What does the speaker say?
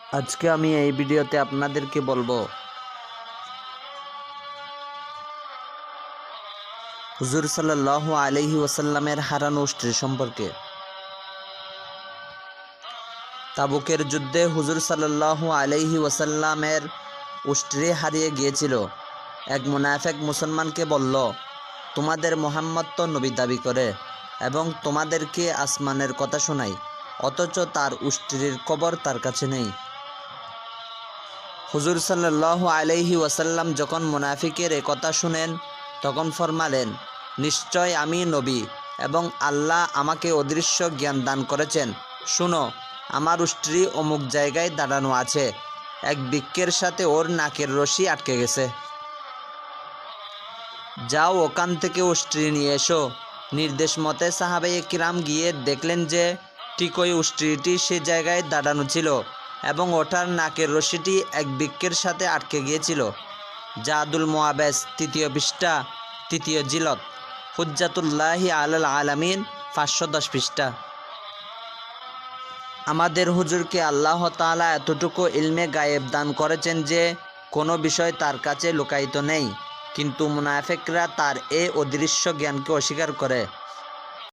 আজকে আমি এই ভিডিওতে আপনাদেরকে বলবো হুজুর সাল্লাল্লাহু আলাইহি ওয়াসাল্লামের হারানো উষ্ট্রি সম্পর্কে। তাবুকের যুদ্ধে হুজুর সাল্লাল্লাহু আলাইহি ওয়াসাল্লামের উষ্ট্রি হারিয়ে গিয়েছিল। এক মুনাফিক মুসলমানকে বলল, তোমাদের মুহাম্মদ তো নবী দাবি করে এবং তোমাদেরকে আসমানের কথা শোনায়, অথচ তার উষ্ট্রির কবর তার কাছে নেই। হুজুর সাল্লাল্লাহু আলাইহি ওয়াসাল্লাম যখন মুনাফিকের এ কথা শুনেন তখন ফরমালেন, নিশ্চয় আমি নবী এবং আল্লাহ আমাকে অদৃশ্য জ্ঞান দান করেছেন। শুনো, আমার উষ্ট্রি অমুক জায়গায় দাঁড়ানো আছে, এক বৃক্ষের সাথে ওর নাকের রশি আটকে গেছে। যাও ওখান থেকে উষ্ট্রি নিয়ে এসো। নির্দেশ মতে সাহাবায়ে কিরাম গিয়ে দেখলেন যে ঠিক ওই উষ্ট্রিটি সে জায়গায় দাঁড়ানো ছিল এবং ওটার নাকের রশিটি এক বৃক্ষের সাথে আটকে গিয়েছিল। জাদুল মুআবেস ৩য় পৃষ্ঠা ৩য় জিলত, হুজ্জাতুল্লাহি আলাল আলামিন ৫১০ পৃষ্ঠা। আমাদের হুজুরকে আল্লাহ তাআলা এতটুকু ইলমে গায়েব দান করেছেন যে কোনো বিষয় তার কাছে লুকায়িত নেই, কিন্তু মুনাফিকরা তার এই অদৃশ্য জ্ঞানকে অস্বীকার করে।